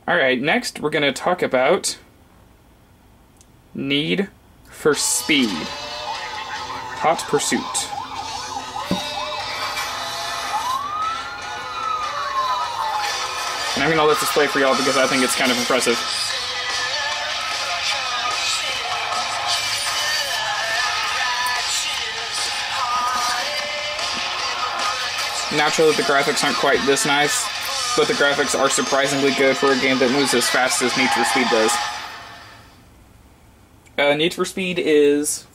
Alright, next we're going to talk about Need for Speed. Hot Pursuit. And I'm going to let this play for y'all because I think it's kind of impressive. Naturally, the graphics aren't quite this nice, but the graphics are surprisingly good for a game that moves as fast as Need for Speed does. Need for Speed is...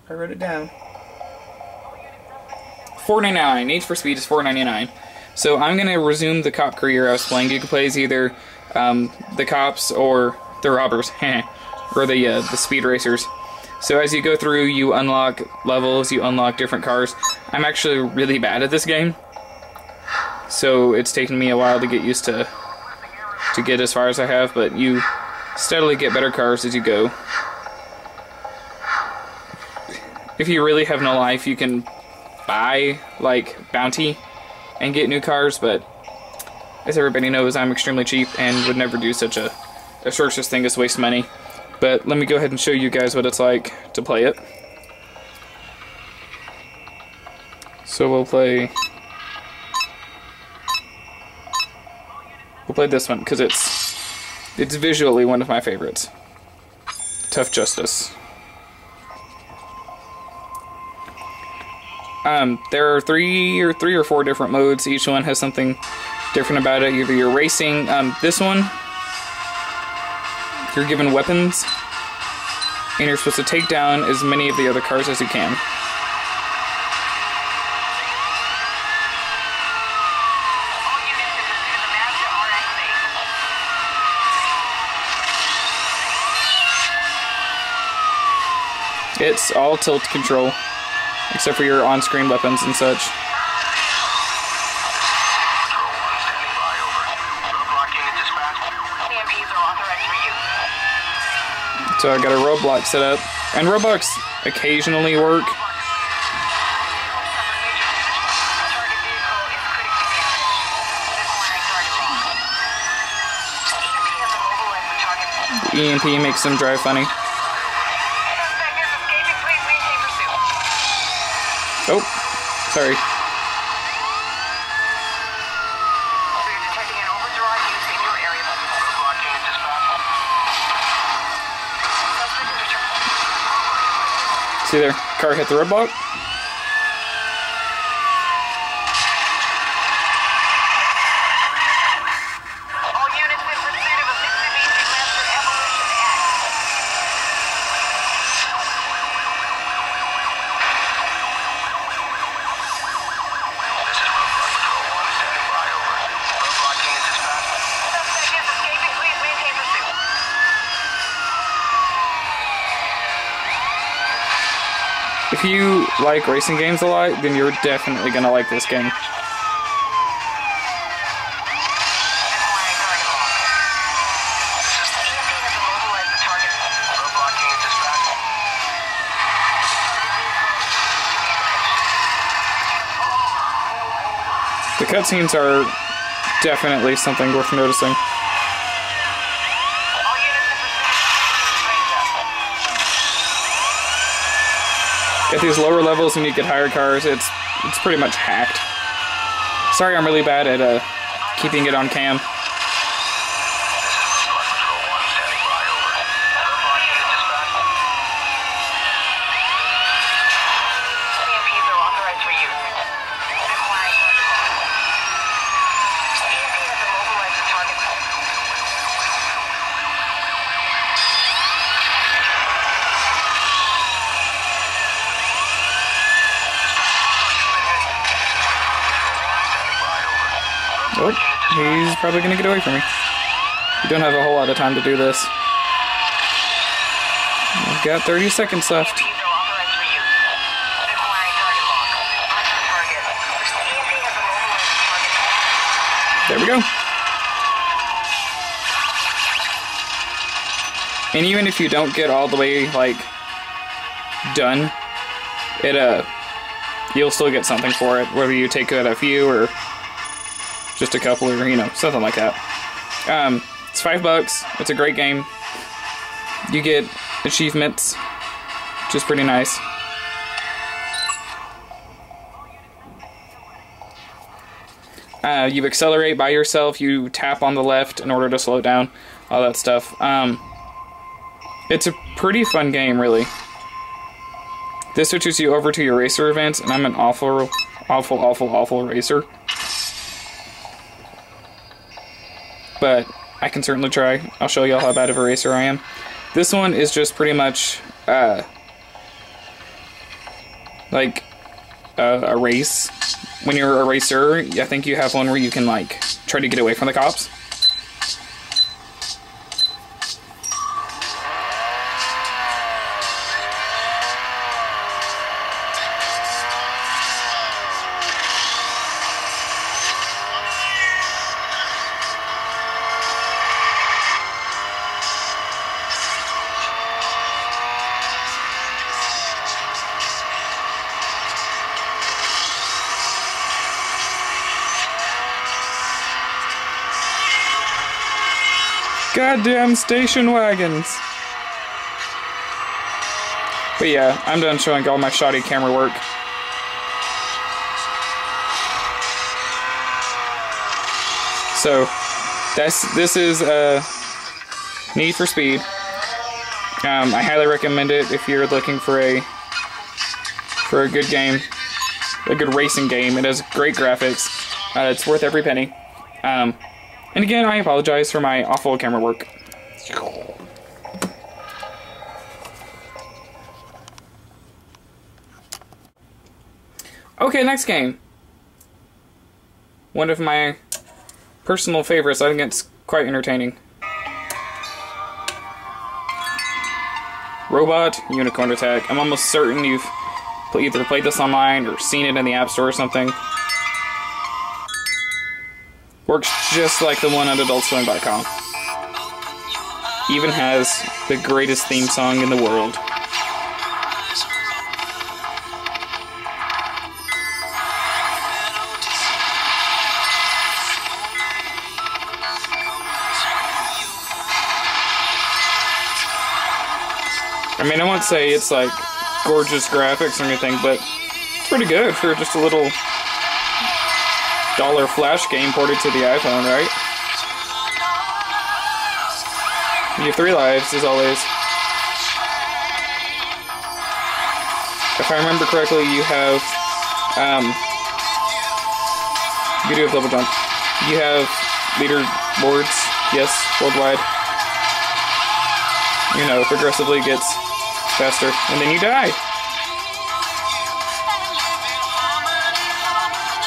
I wrote it down. $4.99. Need for Speed is $4.99. So I'm going to resume the cop career I was playing. You can play as either the cops or the robbers, or the speed racers. So as you go through, you unlock levels, you unlock different cars. I'm actually really bad at this game, so it's taken me a while to get used to get as far as I have, but you steadily get better cars as you go. If you really have no life, you can buy, like, bounty and get new cars, but as everybody knows, I'm extremely cheap and would never do such a atrocious thing as waste money. But let me go ahead and show you guys what it's like to play it. So we'll play this one because it's visually one of my favorites. Tough Justice. There are three or four different modes. Each one has something different about it. Either you're racing. This one, you're given weapons, and you're supposed to take down as many of the other cars as you can. It's all tilt control, except for your on-screen weapons and such. So I got a roadblock set up, and roadblocks occasionally work. The EMP makes them drive funny. Oh, sorry. See there, car hit the roadblock. If you like racing games a lot, then you're definitely going to like this game. The cutscenes are definitely something worth noticing. At these lower levels, when you get higher cars, it's pretty much hacked. Sorry, I'm really bad at keeping it on cam. Oh, he's probably going to get away from me. You don't have a whole lot of time to do this. I've got 30 seconds left. There we go. And even if you don't get all the way, like, done, you'll still get something for it, whether you take it a few or just a couple, or, you know, something like that. It's $5. It's a great game. You get achievements, which is pretty nice. You accelerate by yourself, you tap on the left in order to slow it down, all that stuff. It's a pretty fun game, really. This switches you over to your racer events, and I'm an awful racer. But I can certainly try. I'll show y'all how bad of a racer I am. This one is just pretty much like a race. When you're a racer, I think you have one where you can like try to get away from the cops. Goddamn station wagons. But yeah, I'm done showing all my shoddy camera work. So, this is Need for Speed. I highly recommend it if you're looking for a good game, a good racing game. It has great graphics. It's worth every penny. And again, I apologize for my awful camera work. Okay, next game. One of my personal favorites. I think it's quite entertaining. Robot Unicorn Attack. I'm almost certain you've either played this online or seen it in the App Store or something. Works just like the one on AdultSwim.com. Even has the greatest theme song in the world. I mean, I won't say it's like gorgeous graphics or anything, but it's pretty good for just a little $1 Flash game ported to the iPhone, right? You have 3 lives, as always. If I remember correctly, you have, you do have double jump. You have leaderboards, yes, worldwide. You know, progressively gets faster, and then you die.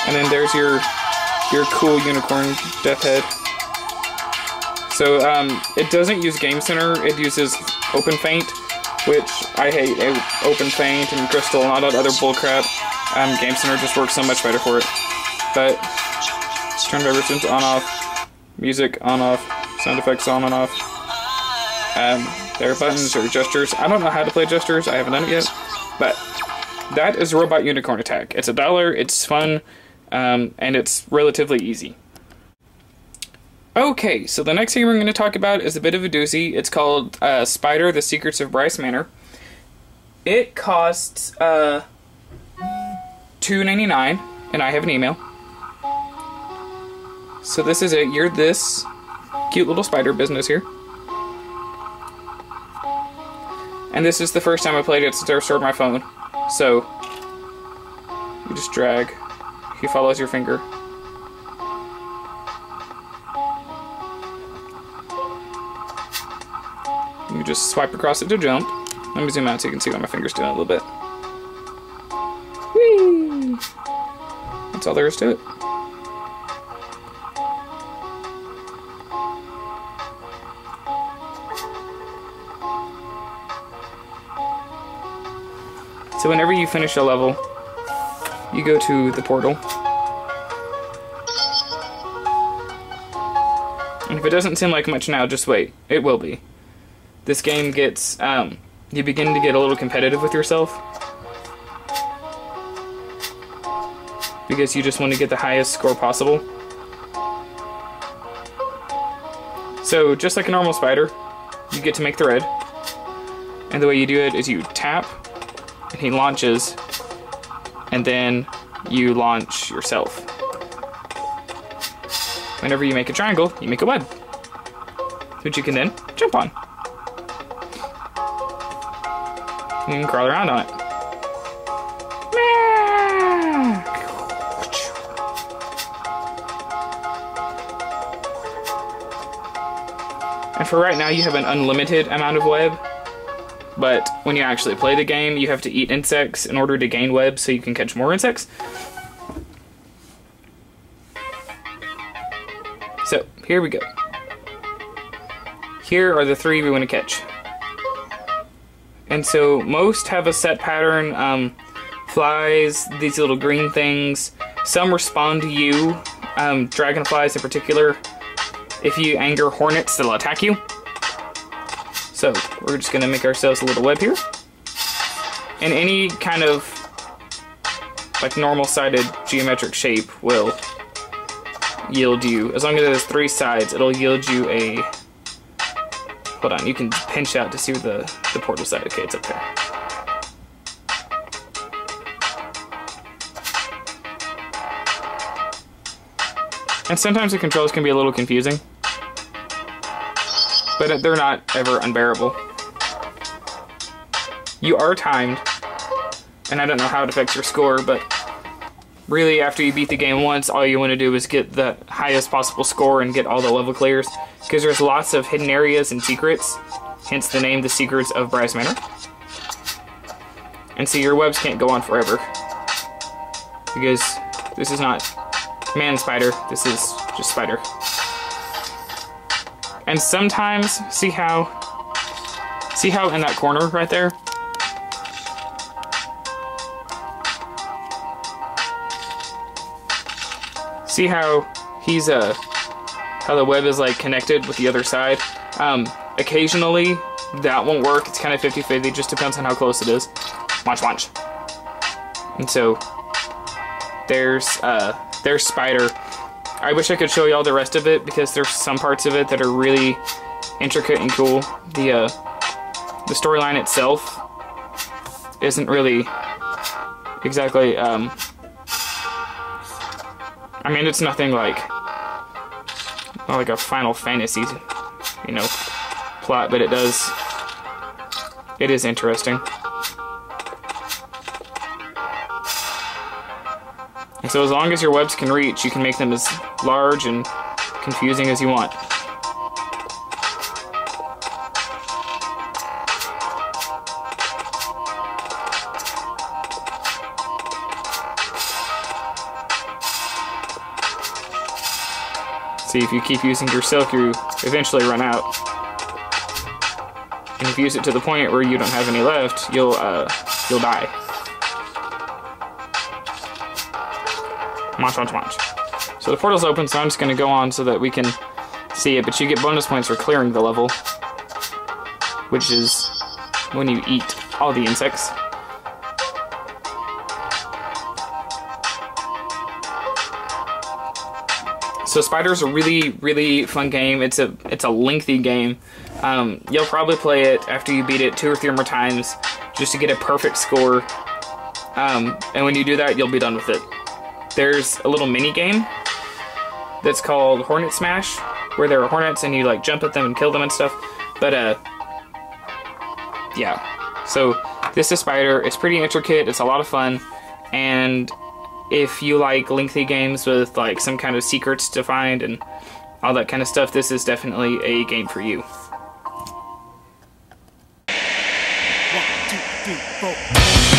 And then there's your cool unicorn death head. So it doesn't use Game Center, it uses Open Feint, which I hate. Open Feint and Crystal and all that other bullcrap. Game Center just works so much better for it. But turn vibrations on off, music on off, sound effects on and off. There are buttons or gestures. I don't know how to play gestures, I haven't done it yet. But that is Robot Unicorn Attack. It's $1, it's fun, and it's relatively easy. Okay, so the next game we're going to talk about is a bit of a doozy. It's called Spider, The Secrets of Bryce Manor. It costs $2.99, and I have an email. So this is it. You're this cute little spider business here. And this is the first time I played it since I restored my phone. So, you just drag. He follows your finger. You just swipe across it to jump. Let me zoom out so you can see what my finger's doing a little bit. Whee! That's all there is to it. So whenever you finish a level, you go to the portal. And if it doesn't seem like much now, just wait. It will be. This game gets, you begin to get a little competitive with yourself. Because you just want to get the highest score possible. So just like a normal spider, you get to make thread. And the way you do it is you tap, and he launches, and then you launch yourself. Whenever you make a triangle, you make a web, which you can then jump on. You can crawl around on it. And for right now, you have an unlimited amount of web. But when you actually play the game, you have to eat insects in order to gain web so you can catch more insects. So, here we go. Here are the 3 we want to catch. And so, most have a set pattern. Flies, these little green things. Some respond to you. Dragonflies in particular. If you anger hornets, they'll attack you. So, we're just going to make ourselves a little web here. And any kind of, like, normal-sided geometric shape will yield you. As long as it has 3 sides, it'll yield you a... Hold on, you can pinch out to see where the portal side. Okay, it's up there. And sometimes the controls can be a little confusing. But they're not ever unbearable. You are timed, and I don't know how it affects your score, but really after you beat the game once, all you want to do is get the highest possible score and get all the level clears, because there's lots of hidden areas and secrets, hence the name, The Secrets of Bryce Manor. And so your webs can't go on forever, because this is not man spider, this is just spider. And sometimes, see how in that corner right there? See how he's, how the web is like connected with the other side? Occasionally that won't work, it's kind of 50-50, it just depends on how close it is. Watch. And so, there's spider. I wish I could show you all the rest of it, because there's some parts of it that are really intricate and cool. The storyline itself isn't really exactly, I mean, it's nothing like, not like a Final Fantasy, you know, plot, but it is interesting. And so as long as your webs can reach, you can make them as large and confusing as you want. See, if you keep using your silk, you eventually run out. And if you use it to the point where you don't have any left, you'll die. Watch. So the portal's open, so I'm just going to go on so that we can see it, but you get bonus points for clearing the level, which is when you eat all the insects. So Spider's a really, really fun game. It's a lengthy game. You'll probably play it after you beat it 2 or 3 more times just to get a perfect score. And when you do that, you'll be done with it. There's a little mini game that's called Hornet Smash, where there are hornets and you like jump at them and kill them and stuff. But yeah. So this is Spider. It's pretty intricate. It's a lot of fun, and if you like lengthy games with like some kind of secrets to find and all that kind of stuff, this is definitely a game for you. 1, 2, 3, 4.